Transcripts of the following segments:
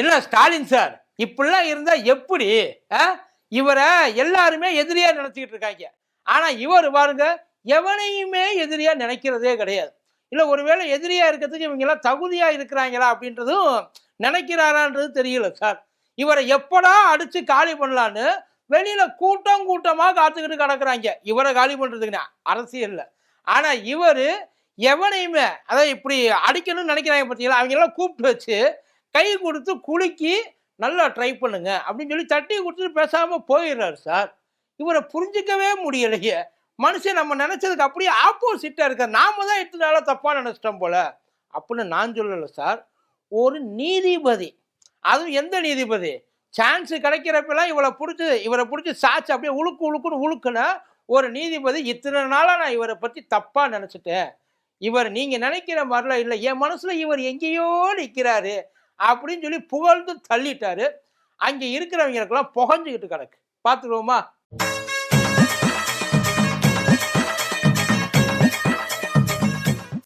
இல்ல ஸ்டாலின் சார், இப்படிலாம் இருந்தா எப்படி? இவரை எல்லாருமே எதிரியா நினைச்சுக்கிட்டு இருக்காங்க. ஆனா இவர் பாருங்க, எவனையுமே எதிரியா நினைக்கிறதே கிடையாது. இல்ல ஒருவேளை எதிரியா இருக்கிறதுக்கு இவங்க எல்லாம் தகுதியா இருக்கிறாங்களா அப்படின்றதும் நினைக்கிறாரான்றது தெரியல சார். இவரை எப்படா அடிச்சு காலி பண்ணலான்னு வெளியில கூட்டம் கூட்டமா காத்துக்கிட்டு கிடக்குறாங்க இவரை காலி பண்றதுக்குன்னா அரசியல்ல. ஆனா இவரு எவனையுமே அதான் இப்படி அடிக்கணும்னு நினைக்கிறாங்க பார்த்தீங்களா, அவங்க எல்லாம் கூப்பிட்டு வச்சு கை கொடுத்து குலுக்கி நல்லா ட்ரை பண்ணுங்க அப்படின்னு சொல்லி தட்டி கொடுத்துட்டு பேசாம போயிடுறாரு சார். இவரை புரிஞ்சிக்கவே முடியலையே. மனுஷன் நம்ம நினைச்சதுக்கு அப்படியே ஆப்போசிட்டா இருக்க. நாம தான் இத்தனை நாளா தப்பா நினைச்சிட்டோம் போல அப்படின்னு நான் சொல்லல சார். ஒரு நீதிபதி, அதுவும் எந்த நீதிபதி, சான்ஸ் கிடைக்கிறப்பெல்லாம் இவரை பிடிச்சி சாச்சு அப்படியே உழுக்கு உழுக்குன்னு உழுக்குன ஒரு நீதிபதி இத்தனை நாளா நான் இவரை பத்தி தப்பா நினைச்சிட்டேன். இவர் நீங்க நினைக்கிற மாதிரிலாம் இல்லை, என் மனசுல இவர் எங்கேயோ நிற்கிறாரு அப்படின்னு சொல்லி புகழ்ந்து தள்ளிட்டாரு. அங்க இருக்கிறவங்களுக்கெல்லாம் புகஞ்சுக்கிட்டு கிடக்கு. பார்த்துருவோமா?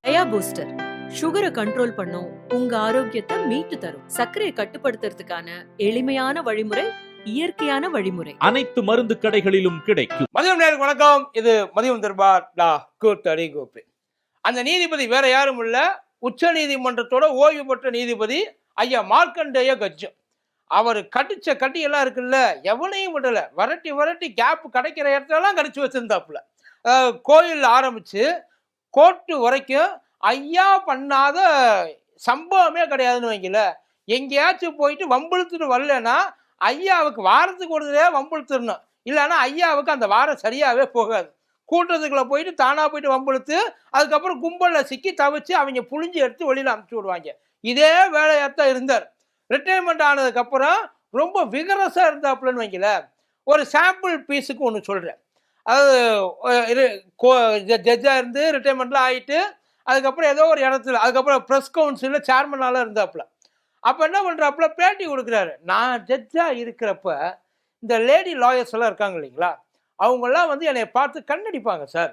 டயா பூஸ்டர் சுகரை கண்ட்ரோல் பண்ணும், உங்க ஆரோக்கியத்தை மீட்டு தரும். சர்க்கரையை கட்டுப்படுத்துறதுக்கான எளிமையான வழிமுறை, இயற்கையான வழிமுறை. அனைத்து மருந்து கடைகளிலும் கிடைக்கும். மதியம் நேரம் வணக்கம். இது மதியம் தர்பார் கூத்தடி கோப்பி. அந்த நீதிபதி வேற யாரும் இல்ல, உச்ச நீதிமன்றத்தோட ஓய்வு பெற்ற நீதிபதி ஐயா மார்க்கண்டேய கட்ஜம். அவர் கட்டிச்ச கட்டியெல்லாம் இருக்குல்ல, எவனையும் விடல. வரட்டி வரட்டி கேப் கிடைக்கிற இடத்துலலாம் கடிச்சு வச்சிருந்தாப்புல. கோயில் ஆரம்பிச்சு கோர்ட்டு வரைக்கும் ஐயா பண்ணாத சம்பவமே கிடையாதுன்னு வைக்கல. எங்கேயாச்சும் போயிட்டு வம்பிழுத்துட்டு வரலன்னா ஐயாவுக்கு வாரத்துக்கு ஒரு தடவை வம்பிழுத்துடணும், இல்லைன்னா ஐயாவுக்கு அந்த வாரம் சரியாவே போகாது. கூட்டத்துக்குள்ள போயிட்டு தானா போயிட்டு வம்பிழுத்து அதுக்கப்புறம் கும்பலில் சிக்கி தவிச்சு அவங்க புழிஞ்சு எடுத்து வெளியில் அனுப்பிச்சு விடுவாங்க. இதே வேலையாத்தான் இருந்தார். ரிட்டையர்மெண்ட் ஆனதுக்கப்புறம் ரொம்ப விகரஸாக இருந்தாப்புலன்னு வைக்கல. ஒரு சாம்பிள் பீஸுக்கு ஒன்று சொல்கிறேன். அதாவது ஜட்ஜாக இருந்து ரிட்டையர்மெண்ட்லாம் ஆகிட்டு அதுக்கப்புறம் ஏதோ ஒரு இடத்துல அதுக்கப்புறம் ப்ரெஸ் கவுன்சிலில் சேர்மனால இருந்தாப்புல. அப்போ என்ன பண்ணுறாப்புல, பேட்டி கொடுக்குறாரு. நான் ஜட்ஜாக இருக்கிறப்ப இந்த லேடி லாயர்ஸ் எல்லாம் இருக்காங்க இல்லைங்களா, அவங்கெல்லாம் வந்து என்னை பார்த்து கண்ணடிப்பாங்க சார்.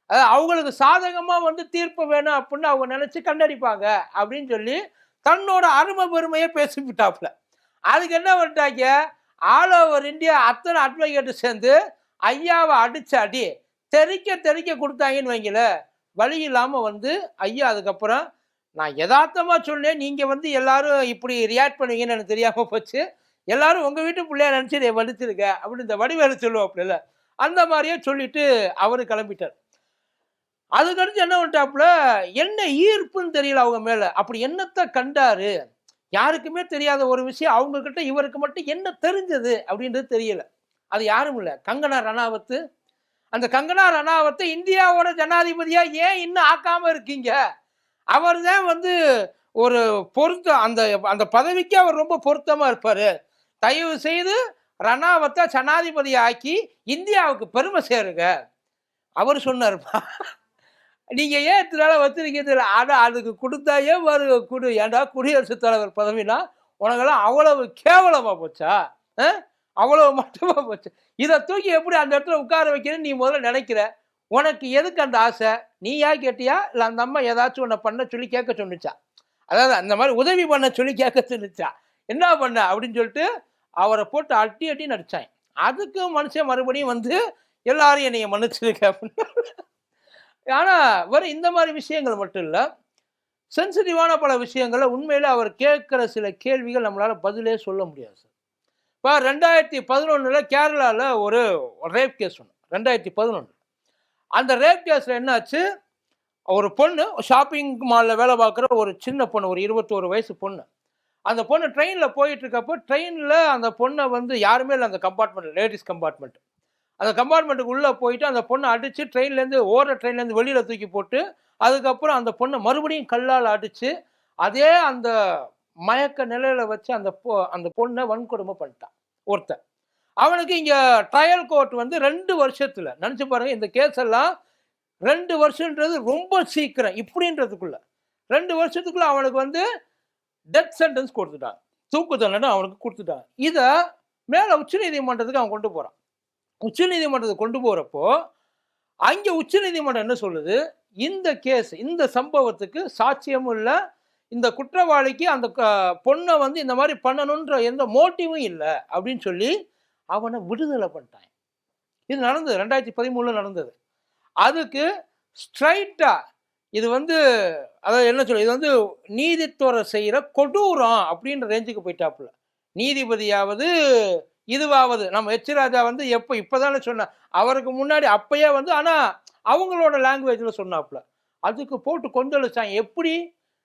அதாவது அவங்களுக்கு சாதகமாக தீர்ப்பு வேணும் அப்படின்னு அவங்க நினச்சி கண்ணடிப்பாங்க அப்படின்னு சொல்லி தன்னோட அருமை பெருமையை பேசிவிட்டாப்புல. அதுக்கு என்ன பண்ணிட்டாங்க, ஆல் ஓவர் இந்தியா அத்தனை அட்வொகேட்டு சேர்ந்து ஐயாவை அடிச்சு அடி தெறிக்க தெறிக்க கொடுத்தாங்கன்னு வைங்கள. வழி இல்லாமல் ஐயா அதுக்கப்புறம் நான் யதார்த்தமாக சொன்னேன், நீங்கள் எல்லாரும் இப்படி ரியாக்ட் பண்ணுவீங்கன்னு எனக்கு தெரியாமல் போச்சு, எல்லாரும் உங்கள் வீட்டு பிள்ளையா நினச்சி இதை வலிச்சிருக்க அப்படின்னு இந்த வடிவேலு சொல்லுவாப்புல, அந்த மாதிரியே சொல்லிட்டு அவரு கிளம்பிட்டார். அதுக்கடுத்து என்ன பண்ணிட்டாப்புல, என்ன ஈர்ப்புன்னு தெரியல அவங்க மேல. அப்படி என்னத்தை கண்டாரு, யாருக்குமே தெரியாத ஒரு விஷயம் அவங்க கிட்ட இவருக்கு மட்டும் என்ன தெரிஞ்சது அப்படின்றது தெரியல. அது யாரும் இல்லை, கங்கனா ரணாவத்து. அந்த கங்கனா ரணாவத்தை இந்தியாவோட ஜனாதிபதியா ஏன் இன்னும் ஆக்காம இருக்கீங்க? அவர் தான் ஒரு பொருத்தம், அந்த அந்த பதவிக்கு அவர் ரொம்ப பொருத்தமா இருப்பாரு. தயவு செய்து ரணாவத்தை ஜனாதிபதி ஆக்கி இந்தியாவுக்கு பெருமை சேருங்க. அவர் சொன்னார்ப்பா, நீங்க ஏன் இத்தனால வச்சிருக்கிறது இல்லை, ஆனா அதுக்கு கொடுத்தாயே கொடு. ஏன்டா குடியரசுத் தலைவர் பதவினா உனக்கெல்லாம் அவ்வளவு கேவலமா போச்சா, அவ்வளவு மட்டுமா போச்சு? இதை தூக்கி எப்படி அந்த இடத்துல உட்கார வைக்கிறேன்னு நீ முதல்ல நினைக்கிற? உனக்கு எதுக்கு அந்த ஆசை? நீயா கேட்டியா இல்லை அந்த அம்மா ஏதாச்சும் உன்னை பண்ண சொல்லி கேட்க சொன்னிச்சா? அதாவது அந்த மாதிரி உதவி பண்ண சொல்லி கேட்க சொன்னிச்சா? என்ன பண்ண அப்படின்னு சொல்லிட்டு அவரை போட்டு அட்டி அட்டி நடிச்சாங்க. அதுக்கு மனுஷன் மறுபடியும் எல்லாரும் என்னைய மன்னிச்சிருக்க அப்படின்னு. ஆனா வெறும் இந்த மாதிரி விஷயங்கள் மட்டும் இல்லை, சென்சிட்டிவான பல விஷயங்களை உண்மையில அவர் கேட்கிற சில கேள்விகள் நம்மளால பதிலே சொல்ல முடியாது சார். இப்போ 2011 கேரளாவில் ஒரு ரேப் கேஸ் ஒன்று. 2011 அந்த ரேப் கேஸில் என்னாச்சு, ஒரு பொண்ணு ஷாப்பிங் மாலில் வேலை பார்க்குற ஒரு சின்ன பொண்ணு, ஒரு 21 வயசு பொண்ணு. அந்த பொண்ணு ட்ரெயினில் போயிட்டு இருக்கப்போ ட்ரெயினில் அந்த பொண்ணை யாருமே இல்லை, அந்த கம்பார்ட்மெண்ட் லேடிஸ் கம்பார்ட்மெண்ட், அந்த கம்பார்ட்மெண்ட்டுக்கு உள்ளே போயிட்டு அந்த பொண்ணை அடித்து ட்ரெயின்லேருந்து வெளியில் தூக்கி போட்டு அதுக்கப்புறம் அந்த பொண்ணை மறுபடியும் கல்லால் அடித்து அதே அந்த மயக்க நிலையில் வச்சு அந்த பொண்ணை வன்கொடுமை பண்ணிட்டான் ஒருத்தன். அவனுக்கு இங்கே ட்ரையல் கோர்ட் 2 வருஷத்தில், நினச்சி பாருங்கள், இந்த கேஸ் எல்லாம் 2 வருஷன்றது ரொம்ப சீக்கிரம். இப்படின்றதுக்குள்ள 2 வருஷத்துக்குள்ள அவனுக்கு டெத் சென்டென்ஸ் கொடுத்துட்டான், தூக்கு தண்டனை அவனுக்கு கொடுத்துட்டான். இதை மேலே உச்சநீதிமன்றத்துக்கு அவன் கொண்டு போகிறான். உச்சநீதிமன்றத்துக்கு கொண்டு போகிறப்போ அங்கே உச்சநீதிமன்றம் என்ன சொல்லுது, இந்த கேஸ், இந்த சம்பவத்துக்கு சாட்சியமும் இல்லை, இந்த குற்றவாளிக்கு அந்த பொண்ணை வந்து இந்த மாதிரி பண்ணணுன்ற எந்த மோட்டிவும் இல்லை அப்படின்னு சொல்லி அவனை விடுதலை பண்ணிட்டான். இது நடந்தது 2013 நடந்தது. அதுக்கு ஸ்ட்ரைட்டா இது வந்து அதாவது என்ன சொல்ல, இது வந்து நீதித்துறை செய்யற கொடூரம் அப்படின்ற ரேஞ்சுக்கு போயிட்டாப்புல. நீதிபதியாவது இதுவாவது நம்ம எச் ராஜா வந்து இப்பதானே சொன்ன, அவருக்கு முன்னாடி அப்பயே வந்து ஆனா அவங்களோட லாங்குவேஜ்ல சொன்னாப்புல. அதுக்கு போட்டு கொந்தளிச்சாங்க. எப்படி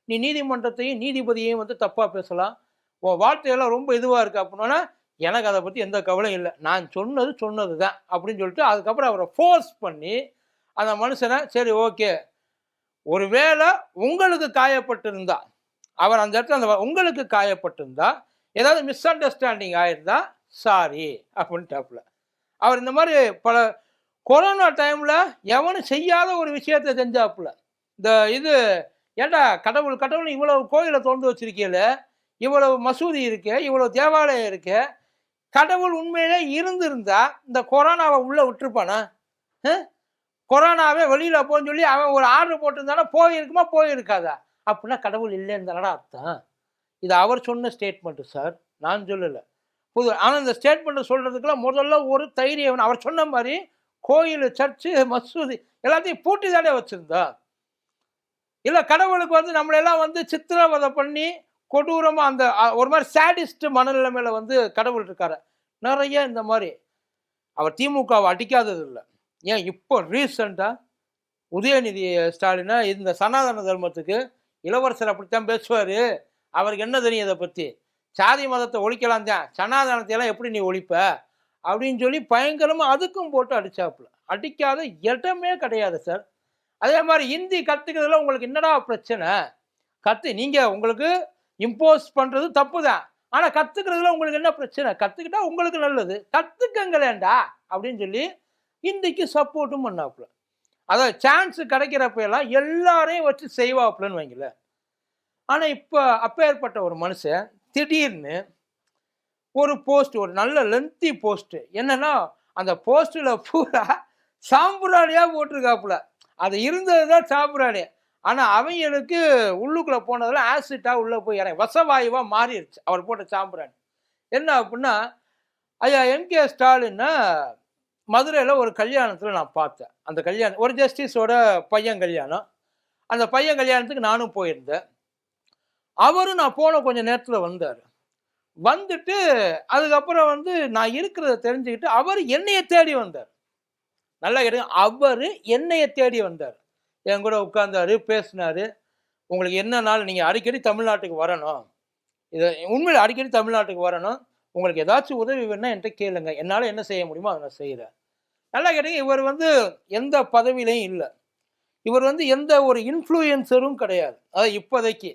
நீ நீதிமன்றத்தையும் நீதிபதியையும் வந்து தப்பா பேசலாம், உன் வார்த்தையெல்லாம் ரொம்ப இதுவா இருக்கு அப்படின்னா, எனக்கு அதை பத்தி எந்த கவலையும் இல்லை, நான் சொன்னது தான் அப்படின்னு சொல்லிட்டு அதுக்கப்புறம் அவரை ஃபோர்ஸ் பண்ணி அந்த மனுஷனை சரி ஓகே, ஒருவேளை உங்களுக்கு காயப்பட்டிருந்தா, அவர் அந்த இடத்துல உங்களுக்கு காயப்பட்டிருந்தா, ஏதாவது மிஸ் அண்டர்ஸ்டாண்டிங் ஆயிருந்தா சாரி அப்படின்ட்டாப்புல. அவர் இந்த மாதிரி பல கொரோனா டைம்ல எவனும் செய்யாத ஒரு விஷயத்தை செஞ்சாப்புல. இந்த இது ஏண்டா கடவுள் இவ்வளவு கோயிலை திறந்து வச்சிருக்கீல, இவ்வளவு மசூதி இருக்கு, இவ்வளவு தேவாலயம் இருக்கு, கடவுள் உண்மையிலே இருந்திருந்தா இந்த கொரோனாவை உள்ள விட்டுருப்பானா? கொரோனாவே வெளியில போன்னு சொல்லி அவன் ஒரு ஆர்டர் போட்டிருந்தானா போயிருக்குமா போயிருக்காதா? அப்படின்னா கடவுள் இல்லைன்னு தானடா அர்த்தம். இது அவர் சொன்ன ஸ்டேட்மெண்ட் சார், நான் சொல்லல. ஆனால் இந்த ஸ்டேட்மெண்ட் சொல்றதுக்குலாம் முதல்ல ஒரு தைரியம். அவர் சொன்ன மாதிரி கோயில், சர்ச்சு, மசூதி எல்லாத்தையும் பூட்டி தானே வச்சிருந்தா. இல்லை கடவுளுக்கு வந்து நம்மளெல்லாம் வந்து சித்திரவதை பண்ணி கொடூரமா அந்த ஒரு மாதிரி சாடிஸ்ட் மனநிலைமையில வந்து கடவுள் இருக்காரு. நிறைய இந்த மாதிரி அவர் திமுகவை அடிக்காதது இல்லை. ஏன் இப்போ ரீசெண்டா உதயநிதி ஸ்டாலினா இந்த சனாதன தர்மத்துக்கு இளவரசர் அப்படித்தான் பேசுவாரு, அவருக்கு என்ன தெரியும் இதை பத்தி, சாதி மதத்தை ஒழிக்கலாம் தான், சனாதனத்தை எல்லாம் எப்படி நீ ஒழிப்ப அப்படின்னு சொல்லி பயங்கரமா அதுக்கும் போட்டு அடிச்சாப்புல. அடிக்காத இடமே கிடையாது சார். அதே மாதிரி ஹிந்தி கத்துக்கிறதுல உங்களுக்கு என்னடா பிரச்சனை? நீங்க உங்களுக்கு இம்போஸ் பண்றது தப்பு தான், ஆனா கத்துக்கிறதுல உங்களுக்கு என்ன பிரச்சனை? கத்துக்கிட்டா உங்களுக்கு நல்லது, கத்துக்கங்களேண்டா அப்படின்னு சொல்லி ஹிந்திக்கு சப்போர்ட்டும் பண்ணாப்புல. அதாவது சான்ஸ் கிடைக்கிறப்ப எல்லாம் எல்லாரையும் வச்சு செய்வாப்புலன்னு வைங்கள. ஆனா இப்ப அப்பேற்பட்ட ஒரு மனுஷன் திடீர்னு ஒரு போஸ்ட், ஒரு நல்ல லென்த்தி போஸ்ட், என்னன்னா அந்த போஸ்ட்ல பூரா சாம்பிராணியா போட்டிருக்காப்புல. அது இருந்ததுதான் சாம்பிராணி, ஆனா அவங்களுக்கு உள்ளுக்குள்ள போனதுல ஆசிட்டா உள்ள போய் இறங்கி வசவாயுவா மாறிடுச்சு அவர் போட்ட சாம்பிராணி. என்ன அப்படின்னா, ஐயா எம்.கே. ஸ்டாலின் மதுரையில ஒரு கல்யாணத்துல நான் பார்த்தேன். அந்த கல்யாணம் ஒரு ஜஸ்டிஸோட பையன் கல்யாணம். அந்த பையன் கல்யாணத்துக்கு நானும் போயிருந்தேன். அவரும் நான் போன கொஞ்ச நேரத்துல வந்தாரு. வந்துட்டு அதுக்கப்புறம் வந்து நான் இருக்கிறத தெரிஞ்சுக்கிட்டு அவர் என்னைய தேடி வந்தார். நல்லா கேட்டுங்க, அவரு என்னைய தேடி வந்தார். என் கூட உட்கார்ந்தாரு, பேசினாரு. உங்களுக்கு என்ன நாள், நீங்க அடிக்கடி தமிழ்நாட்டுக்கு வரணும், இதை உண்மையில அடிக்கடி தமிழ்நாட்டுக்கு வரணும், உங்களுக்கு ஏதாச்சும் உதவி வேணும்னா என்கிட்ட கேளுங்க, என்னால என்ன செய்ய முடியுமோ அதை நான் செய்யறேன். நல்லா கேட்டீங்க, இவர் வந்து எந்த பதவியிலையும் இல்லை, இவர் வந்து எந்த ஒரு இன்ஃப்ளூயன்சரும் கிடையாது. அதாவது இப்போதைக்கு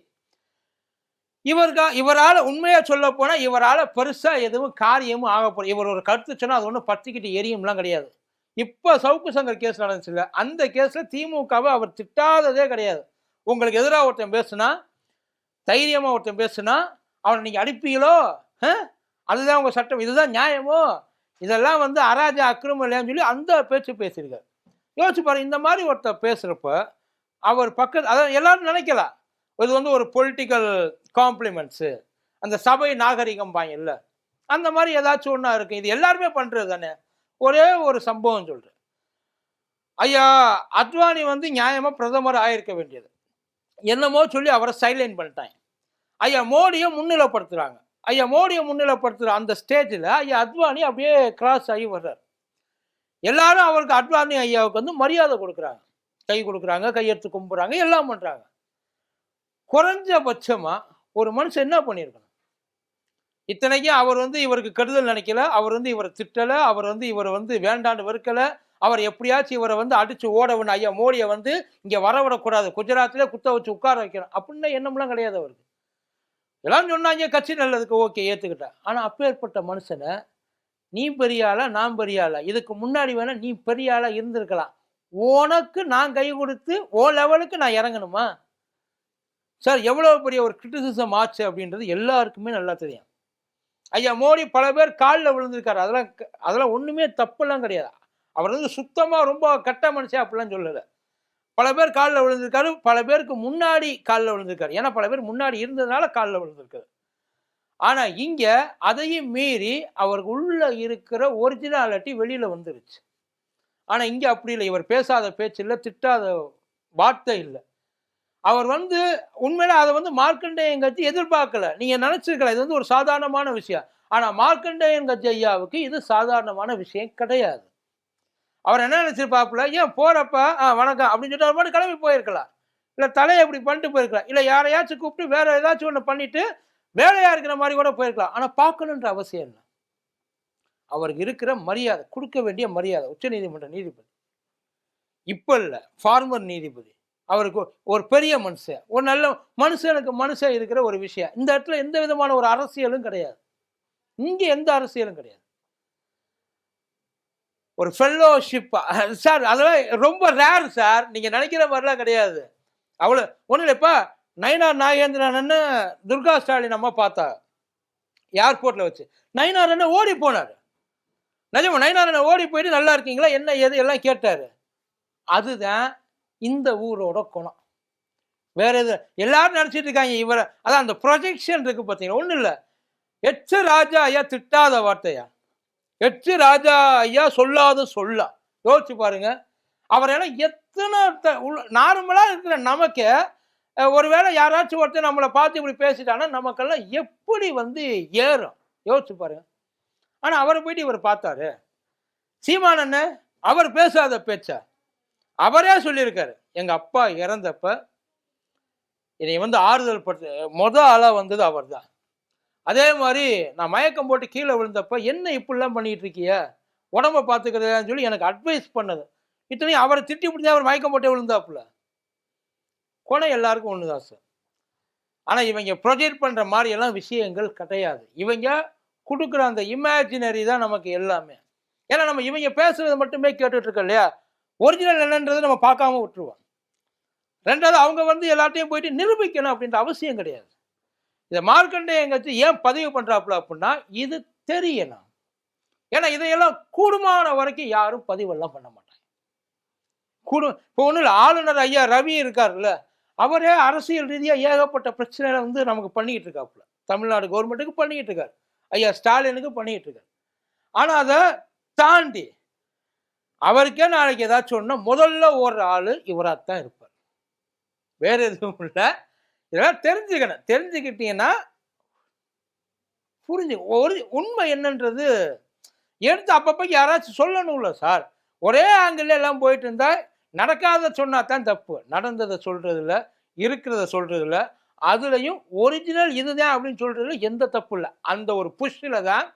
இவரால் உண்மையா சொல்ல போனா இவரால் பெருசா எதுவும் காரியமும் ஆக போற, இவர் ஒரு கருத்து சொன்னா அது ஒன்றும் பத்திக்கிட்டு எரியும்லாம் கிடையாது. இப்ப சவுக்கு சங்கர் கேஸ் நடந்துச்சுல்ல, அந்த கேஸ்ல திமுகவை அவர் திட்டாததே கிடையாது. உங்களுக்கு எதிராக ஒருத்தன் பேசுனா, தைரியமா ஒருத்தன் பேசுனா அவனை நீங்க அடிப்பீங்களோ, அதுதான் உங்க சட்டம், இதுதான் நியாயமோ, இதெல்லாம் வந்து அராஜ அக்கிரமம் இல்லையான்னு சொல்லி அந்த பேச்சு பேசியிருக்காரு. யோசிச்சு பாருங்க, இந்த மாதிரி ஒருத்தர் பேசுறப்ப அவர் பக்கத்து, அதாவது எல்லாரும் நினைக்கலாம் இது வந்து ஒரு பொலிட்டிக்கல் காம்ப்ளிமெண்ட்ஸு, அந்த சபை நாகரிகம் பாங்கல்ல, அந்த மாதிரி ஏதாச்சும் ஒன்றா இருக்கு. இது எல்லாருமே பண்றது தானே. ஒரே ஒரு சம்பவம் சொல்றேன். ஐயா அத்வானி வந்து நியாயமா பிரதமர் ஆயிருக்க வேண்டியது, என்னமோ சொல்லி அவரை சைலைன் பண்ணிட்டாங்க. ஐயா மோடியை முன்னிலைப்படுத்துறாங்க. ஐயா மோடியை முன்னிலைப்படுத்துற அந்த ஸ்டேஜில் ஐயா அத்வானி அப்படியே கிராஸ் ஆகி வர்றார். எல்லாரும் அவருக்கு அத்வானி ஐயாவுக்கு வந்து மரியாதை கொடுக்குறாங்க, கை கொடுக்குறாங்க, கையெடுத்து கும்பிட்றாங்க, எல்லாம் பண்றாங்க. குறைஞ்சபட்சமா ஒரு மனுஷன் என்ன பண்ணியிருக்கணும்? இத்தனைக்கும் அவர் வந்து இவருக்கு கெடுதல் நினைக்கல, அவர் வந்து இவரை திட்டல, அவர் வந்து இவரை வந்து வேண்டாண்டு வெறுக்கல, அவர் எப்படியாச்சும் இவரை வந்து அடிச்சு ஓட வேணும், ஐயா மோடியை வந்து இங்க வரவிடக்கூடாது, குஜராத்திலே குத்த வச்சு உட்கார வைக்கணும் அப்படின்னு எண்ணம்லாம் கிடையாது அவருக்கு. எல்லாம் சொன்னாங்க கட்சி நல்லதுக்கு, ஓகே ஏத்துக்கிட்டேன். ஆனா அப்பேற்பட்ட மனுஷனை நீ பெரிய ஆளா நான் பெரிய ஆளா, இதுக்கு முன்னாடி வேணா நீ பெரிய ஆளா இருந்திருக்கலாம், உனக்கு நான் கை கொடுத்து ஓ லெவலுக்கு நான் இறங்கணுமா சார்? எவ்வளவு பெரிய ஒரு கிரிட்டிசிசம் ஆச்சு அப்படின்றது எல்லாருக்குமே நல்லா தெரியும். ஐயா மோடி பல பேர் காலில் விழுந்திருக்காரு, அதெல்லாம் ஒண்ணுமே தப்பெல்லாம் கிடையாது. அவர் வந்து சுத்தமா ரொம்ப கட்ட மனுஷன் அப்படிலாம் சொல்லலை. பல பேர் காலில் விழுந்திருக்காரு, பல பேருக்கு முன்னாடி காலில் விழுந்திருக்காரு. ஏன்னா பல பேர் முன்னாடி இருந்ததுனால காலில் விழுந்திருக்காரு. ஆனா இங்க அதையும் மீறி அவருக்கு உள்ள இருக்கிற ஒரிஜினாலிட்டி வெளியில வந்துருச்சு. ஆனா இங்க அப்படி இல்லை. இவர் பேசாத பேச்சு இல்லை, திட்டாத வார்த்தை இல்லை. அவர் உண்மையில அதை மார்க்கண்டேயன் கட்சி எதிர்பார்க்கல. நீங்க நினைச்சிருக்கலாம் இது ஒரு சாதாரணமான விஷயம். ஆனா மார்க்கண்டேயன் கட்சி ஐயாவுக்கு இது சாதாரணமான விஷயம் கிடையாது. அவர் என்ன நினைச்சிருப்பாப்புல, ஏன் போறப்ப வணக்கம் அப்படின்னு சொல்லிட்டு அவர் மட்டும் கிளம்பி போயிருக்கலாம். இல்ல தலையை இப்படி பண்ணிட்டு போயிருக்கலாம். இல்ல யாரையாச்சும் கூப்பிட்டு வேற ஏதாச்சும் ஒண்ணு பண்ணிட்டு வேலையா இருக்கிற மாதிரி கூட போயிருக்கலாம். ஆனா பார்க்கணுன்ற அவசியம் இல்லை. அவருக்கு இருக்கிற மரியாதை, கொடுக்க வேண்டிய மரியாதை. உச்ச நீதிமன்ற நீதிபதி இப்ப இல்ல, ஃபார்மர் நீதிபதி. அவருக்கு ஒரு பெரிய மனுஷன், ஒரு நல்ல மனுஷன் இருக்கிற ஒரு விஷயம். இந்த இடத்துல எந்த விதமான ஒரு அரசியலும் கிடையாது. இங்க எந்த அரசியலும் கிடையாது. ஒரு ஃபெல்லோஷிப் சார், அதெல்லாம் ரொம்ப ரேர் சார். நீங்க நினைக்கிற மாதிரிலாம் கிடையாது. அவ்வளவு ஒண்ணு இல்லைப்பா. நயினார் நாகேந்திரன் துர்கா ஸ்டாலின் அம்மா பார்த்தா ஏர்போர்ட்ல வச்சு, நயினார் அண்ணன் ஓடி போனாரு. நிஜமா நயினார் அண்ணன் ஓடி போயிட்டு நல்லா இருக்கீங்களா என்ன ஏது எல்லாம் கேட்டாரு. அதுதான் இந்த ஊரோட குணம். வேற எது எல்லாரும் நினைச்சிட்டு இருக்காங்க இவரை. அதான் அந்த ப்ரொஜெக்ஷன் இருக்கு பார்த்தீங்கன்னா. ஒன்றும் இல்லை, எச் ராஜா ஐயா திட்டாத வார்த்தையா, எச் ராஜா ஐயா சொல்லாத சொல்லா. யோசிச்சு பாருங்க. அவர் எல்லாம் எத்தனை நார்மலா இருக்கிற நமக்கு ஒருவேளை யாராச்சும் ஒருத்தர் நம்மளை பார்த்து இப்படி பேசிட்டாங்கன்னா நமக்கெல்லாம் எப்படி ஏறும். யோசிச்சு பாருங்க. ஆனா அவரை போயிட்டு இவர் பார்த்தாரு. சீமான் அண்ணன் அவர் பேசாத பேச்சா அவரே சொல்லியிருக்காரு. எங்க அப்பா இறந்தப்ப என்னை ஆறுதல் படுத்த ஆளா வந்தது அவர் தான். அதே மாதிரி நான் மயக்கம் போட்டு கீழே விழுந்தப்ப என்ன இப்படிலாம் பண்ணிட்டு இருக்கிய, உடம்ப பார்த்துக்கிறதான்னு சொல்லி எனக்கு அட்வைஸ் பண்ணது. இத்தனையும் அவரை திட்டி பிடிச்சா அவர் மயக்கம் போட்டே விழுந்தாப்புல. குணம் எல்லாருக்கும் ஒண்ணுதான் சார். ஆனா இவங்க ப்ரொஜெக்ட் பண்ற மாதிரி எல்லாம் விஷயங்கள் கிடையாது. இவங்க கொடுக்குற அந்த இமேஜினரி தான் நமக்கு எல்லாமே. ஏன்னா நம்ம இவங்க பேசுறது மட்டுமே கேட்டுட்டு இருக்கோம் இல்லையா, ஒரிஜினல் என்னன்றது நம்ம பார்க்காம விட்டுருவோம். ரெண்டாவது அவங்க எல்லாத்தையும் போயிட்டு நிரூபிக்கணும் அப்படின்ற அவசியம் கிடையாது. இதை மார்க்கண்டேயன் கட்சி ஏன் பதிவு பண்றாப்புல அப்படின்னா இது தெரியணும். ஏன்னா இதையெல்லாம் கூடுமான வரைக்கும் யாரும் பதிவெல்லாம் பண்ண மாட்டாங்க. இப்போ ஒன்றும் இல்லை, ஆளுநர் ஐயா ரவி இருக்காருல்ல, அவரே அரசியல் ரீதியா ஏகப்பட்ட பிரச்சனைகளை நமக்கு பண்ணிக்கிட்டு இருக்காப்புல. தமிழ்நாடு கவர்மெண்ட்டுக்கு பண்ணிக்கிட்டு இருக்காரு, ஐயா ஸ்டாலினுக்கு பண்ணிக்கிட்டு இருக்காரு. ஆனா அதை தாண்டி அவருக்கே நாளைக்கு ஏதாச்சும் ஒண்ணு முதல்ல ஓடுற ஆளு இவராத்தான் இருப்பார். வேற எதுவும் இல்லை. இதெல்லாம் தெரிஞ்சுக்கணும். தெரிஞ்சுக்கிட்டீங்கன்னா புரிஞ்சு ஒரு உண்மை என்னன்றது எடுத்து அப்பப்போ யாராச்சும் சொல்லணும்ல சார். ஒரே ஆங்கிள் எல்லாம் போயிட்டு இருந்தா நடக்காத சொன்னா தான் தப்பு. நடந்ததை சொல்றதுல, இருக்கிறத சொல்றதுல, அதுலயும் ஒரிஜினல் இதுதான் அப்படின்னு சொல்றதுல எந்த தப்பு இல்லை. அந்த ஒரு புஷ்ல தான்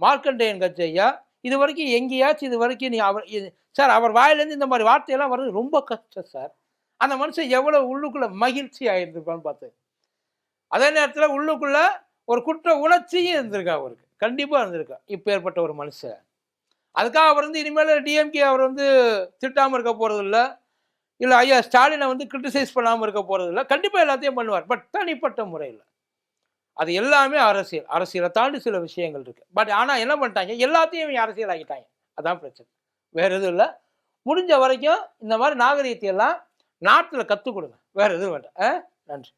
மார்க்கண்டேயன் கட்சி ஐயா இது வரைக்கும் எங்கேயாச்சும் இது வரைக்கும் நீ சார் அவர் வாயிலேருந்து இந்த மாதிரி வார்த்தையெல்லாம் வர்றது ரொம்ப கஷ்டம் சார். அந்த மனுஷன் எவ்வளவு உள்ளுக்குள்ள மகிழ்ச்சி ஆயிருந்திருப்பான்னு பார்த்து. அதே நேரத்தில் உள்ளுக்குள்ள ஒரு குற்ற உணர்ச்சியும் இருந்திருக்கா அவருக்கு, கண்டிப்பா இருந்திருக்கா. இப்போ ஏற்பட்ட ஒரு மனுஷன் அதுக்காக அவர் இனிமேல் டிஎம்கே அவர் திட்டாமல் இருக்க போறது இல்லை, இல்லை ஐயா ஸ்டாலினை கிரிட்டிசைஸ் பண்ணாமல் இருக்க போறது இல்லை. கண்டிப்பா எல்லாத்தையும் பண்ணுவார், பட் தனிப்பட்ட முறையில். அது எல்லாமே அரசியலை தாண்டி சில விஷயங்கள் இருக்கு. பட் ஆனா என்ன பண்ணிட்டாங்க, எல்லாத்தையும் அரசியல் ஆகிட்டாங்க. அதான் பிரச்சனை, வேற எதுவும் இல்லை. முடிஞ்ச வரைக்கும் இந்த மாதிரி நாகரீகத்தை எல்லாம் நாட்டில் கற்றுக் கொடுங்க, வேற எதுவும் வேண்டாம். நன்றி.